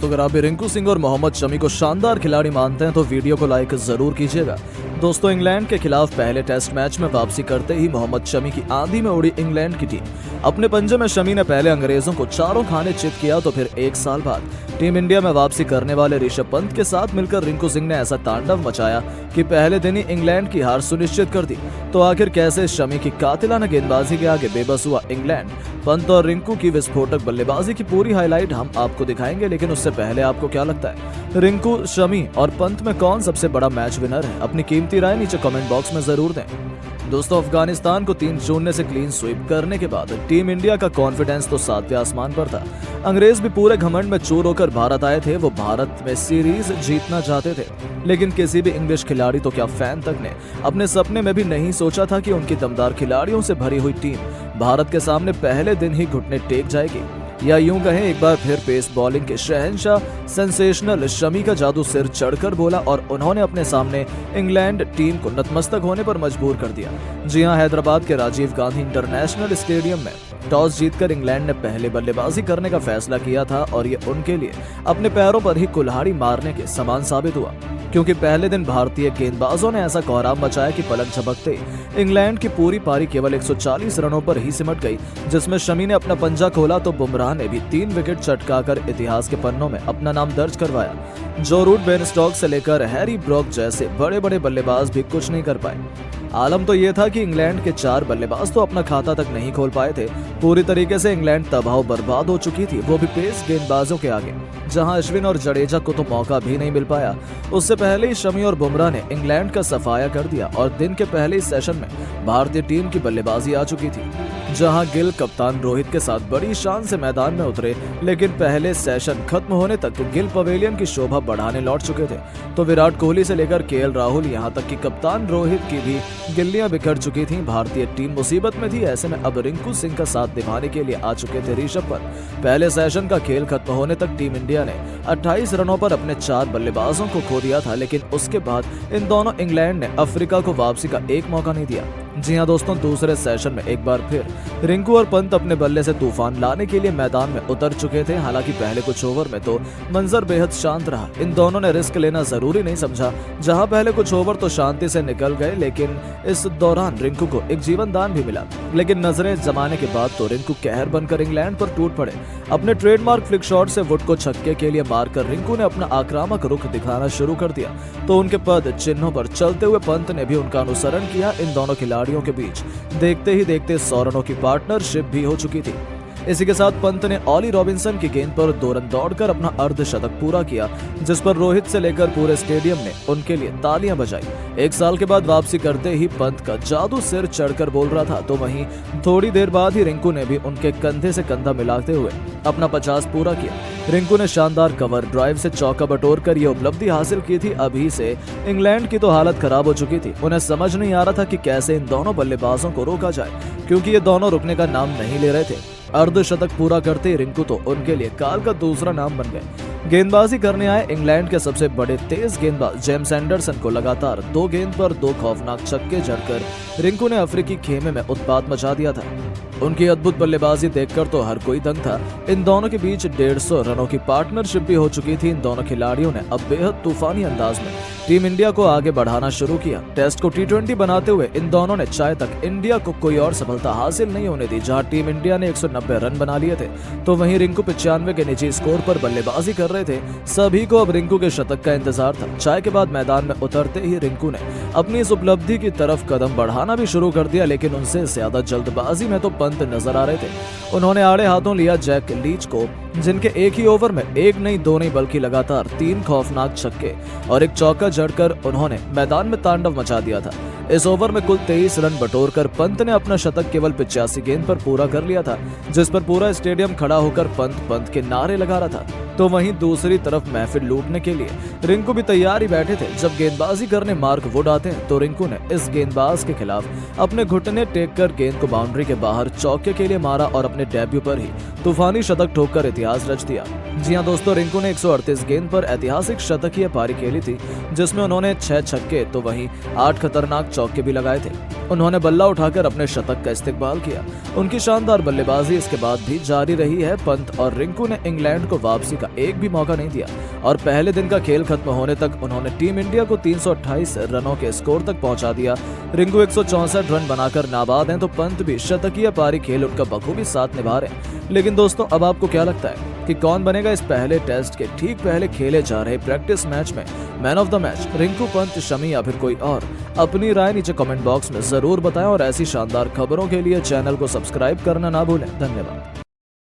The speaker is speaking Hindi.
दोस्तों अगर आप भी रिंकू सिंह और मोहम्मद शमी को शानदार खिलाड़ी मानते हैं तो वीडियो को लाइक जरूर कीजिएगा। दोस्तों इंग्लैंड के खिलाफ पहले टेस्ट मैच में वापसी करते ही मोहम्मद शमी की आंधी में उड़ी इंग्लैंड की टीम। अपने पंजे में शमी ने पहले अंग्रेजों को चारों खाने चित किया तो फिर एक साल बाद टीम इंडिया में वापसी करने वाले ऋषभ पंत के साथ मिलकर रिंकू सिंह ने ऐसा तांडव मचाया कि पहले दिन ही इंग्लैंड की हार सुनिश्चित कर दी। तो आखिर कैसे शमी की कातिलाना गेंदबाजी के आगे बेबस हुआ इंग्लैंड? पंत और रिंकू की विस्फोटक बल्लेबाजी की पूरी हाईलाइट हम आपको दिखाएंगे, लेकिन उससे पहले आपको क्या लगता है रिंकू, शमी और पंत में कौन सबसे बड़ा मैच विनर है? अपनी कीमती राय नीचे कमेंट बॉक्स में जरूर दें। दोस्तों अफगानिस्तान को 3-0 से क्लीन स्वीप करने के बाद टीम इंडिया का कॉन्फिडेंस तो 7वें आसमान पर था। अंग्रेज भी पूरे घमंड में चूर होकर भारत आए थे। वो भारत में सीरीज जीतना चाहते थे, लेकिन किसी भी इंग्लिश खिलाड़ी तो क्या फैन तक ने अपने सपने में भी नहीं सोचा था कि उनकी दमदार खिलाड़ियों से भरी हुई टीम भारत के सामने पहले दिन ही घुटने टेक जाएगी। या यूं कहें एक बार फिर पेस बॉलिंग के शहंशाह सेंसेशनल शमी का जादू सिर चढ़कर बोला और उन्होंने अपने सामने इंग्लैंड टीम को नतमस्तक होने पर मजबूर कर दिया। जी हां, हैदराबाद के राजीव गांधी इंटरनेशनल स्टेडियम में टॉस जीतकर इंग्लैंड ने पहले बल्लेबाजी करने का फैसला किया था और ये उनके लिए अपने पैरों पर ही कुल्हाड़ी मारने के समान साबित हुआ, क्योंकि पहले दिन भारतीय गेंदबाजों ने ऐसा कोहराम मचाया कि पलक झपकते इंग्लैंड की पूरी पारी केवल 140 रनों पर ही सिमट गई, जिसमें शमी ने अपना पंजा खोला तो बुमराह ने भी 3 विकेट चटकाकर इतिहास के पन्नों में अपना नाम दर्ज करवाया। जो रूट बेन स्टोक्स से लेकर हैरी ब्रॉक जैसे बड़े बड़े बल्लेबाज भी कुछ नहीं कर पाए। आलम तो ये था कि इंग्लैंड के 4 बल्लेबाज तो अपना खाता तक नहीं खोल पाए थे। पूरी तरीके से इंग्लैंड तबाह बर्बाद हो चुकी थी, वो भी पेस गेंदबाजों के आगे, जहां अश्विन और जडेजा को तो मौका भी नहीं मिल पाया। उससे पहले ही शमी और बुमराह ने इंग्लैंड का सफाया कर दिया और दिन के पहले ही सेशन में भारतीय टीम की बल्लेबाजी आ चुकी थी, जहां गिल कप्तान रोहित के साथ बड़ी शान से मैदान में उतरे, लेकिन पहले सेशन खत्म होने तक गिल पवेलियन की शोभा बढ़ाने लौट चुके थे। तो विराट कोहली से लेकर केएल राहुल यहां तक कि कप्तान रोहित की भी गिल्लियां बिखर चुकी थीं। भारतीय टीम मुसीबत में थी। ऐसे में अब रिंकू सिंह का साथ निभाने के लिए आ चुके थे ऋषभ पंत। पहले सेशन का खेल खत्म होने तक टीम इंडिया ने 28 रनों पर अपने 4 बल्लेबाजों को खो दिया था, लेकिन उसके बाद इन दोनों इंग्लैंड ने अफ्रीका को वापसी का एक मौका नहीं दिया। जी हां दोस्तों, दूसरे सेशन में एक बार फिर रिंकू और पंत अपने बल्ले से तूफान लाने के लिए मैदान में उतर चुके थे। हालांकि पहले कुछ ओवर में तो मंजर बेहद शांत रहा। इन दोनों ने रिस्क लेना जरूरी नहीं समझा। जहां पहले कुछ ओवर तो शांति से निकल गए, लेकिन इस दौरान रिंकू को एक जीवन दान भी मिला। लेकिन नजरें जमाने के बाद तो रिंकू कहर बनकर इंग्लैंड पर टूट पड़े। अपने ट्रेडमार्क फ्लिक शॉट से वुड को छक्के के लिए मारकर रिंकू ने अपना आक्रामक रुख दिखाना शुरू कर दिया, तो उनके पद चिन्हों पर चलते हुए पंत ने भी उनका अनुसरण किया। इन दोनों खिलाड़ियों के बीच देखते ही देखते 100 रनों की पार्टनरशिप भी हो चुकी थी। इसी के साथ पंत ने ऑली रॉबिन्सन की गेंद पर 2 रन दौड़कर अपना अर्धशतक पूरा किया, जिस पर रोहित से लेकर पूरे स्टेडियम ने उनके लिए तालियां बजाई। एक साल के बाद वापसी करते ही पंत का जादू सिर चढ़कर बोल रहा था, तो वहीं थोड़ी देर बाद ही रिंकू ने भी उनके कंधे से कंधा मिलाते हुए अपना 50 पूरा किया। रिंकू ने शानदार कवर ड्राइव से चौका बटोरकर ये उपलब्धि हासिल की थी। अभी से इंग्लैंड की तो हालत खराब हो चुकी थी। उन्हें समझ नहीं आ रहा था कि कैसे इन दोनों बल्लेबाजों को रोका जाए, क्योंकि ये दोनों रुकने का नाम नहीं ले रहे थे। अर्धशतक पूरा करते रिंकू तो उनके लिए काल का दूसरा नाम बन गए। गेंदबाजी करने आए इंग्लैंड के सबसे बड़े तेज गेंदबाज जेम्स एंडरसन को लगातार 2 गेंद पर 2 खौफनाक छक्के जड़कर रिंकू ने अफ्रीकी खेमे में उत्पात मचा दिया था। उनकी अद्भुत बल्लेबाजी देखकर तो हर कोई दंग था। इन दोनों के बीच 150 रनों की पार्टनरशिप भी हो चुकी थी। इन दोनों खिलाड़ियों ने अब बेहद तूफानी अंदाज में टीम इंडिया को आगे बढ़ाना शुरू किया। टेस्ट को T20 बनाते हुए इन दोनों ने चाहे तक इंडिया को कोई और सफलता हासिल नहीं होने दी। जहां टीम इंडिया ने 190 रन बना लिए थे, तो वहीं रिंकू 95 के निजी स्कोर पर बल्लेबाजी कर रहे थे। सभी को अब रिंकू के शतक का इंतजार था। चाय के बाद मैदान में उतरते ही रिंकू ने अपनी इस उपलब्धि की तरफ कदम बढ़ाना भी शुरू कर दिया, लेकिन उनसे ज्यादा जल्दबाजी में तो पंत नजर आ रहे थे। उन्होंने आड़े हाथों लिया जैक लीच को, जिनके एक ही ओवर में 1 नहीं 2 नहीं बल्कि लगातार 3 खौफनाक छक्के और एक चौका जड़कर उन्होंने मैदान में तांडव मचा दिया था। इस ओवर में कुल 23 रन बटोरकर पंत ने अपना शतक केवल 85 गेंद पर पूरा कर लिया था, जिस पर पूरा स्टेडियम खड़ा होकर पंत पंत के नारे लगा रहा था। तो वहीं दूसरी तरफ महफिल लूटने के लिए रिंकू भी तैयार ही बैठे थे। जब गेंदबाजी करने मार्क वुड आते हैं तो रिंकू ने इस गेंदबाज के खिलाफ अपने घुटने टेक कर गेंद को बाउंड्री के बाहर चौके के लिए मारा और अपने डेब्यू पर ही तूफानी शतक ठोककर इतिहास रच दिया। जी हां दोस्तों, रिंकू ने 138 गेंद पर ऐतिहासिक शतकीय पारी खेली थी, जिसमें उन्होंने 6 छक्के तो वहीं 8 खतरनाक चौके भी लगाए थे। उन्होंने बल्ला उठाकर अपने शतक का इस्तेकबाल किया। उनकी शानदार बल्लेबाजी इसके बाद भी जारी रही है। पंत और रिंकू ने इंग्लैंड को वापसी का एक भी मौका नहीं दिया और पहले दिन का खेल खत्म होने तक उन्होंने टीम इंडिया को 328 रनों के स्कोर तक पहुंचा दिया। रिंकू 164 रन बनाकर नाबाद हैं तो पंत भी शतकीय पारी खेल उनका बखूबी साथ निभा रहे हैं। लेकिन दोस्तों, अब आपको क्या लगता है कि कौन बनेगा इस पहले टेस्ट के ठीक पहले खेले जा रहे प्रैक्टिस मैच में man of the match? Rinku, Pant, Shami या फिर कोई और? अपनी राय नीचे कमेंट बॉक्स में जरूर बताएं और ऐसी शानदार खबरों के लिए चैनल को सब्सक्राइब करना ना भूलें। धन्यवाद।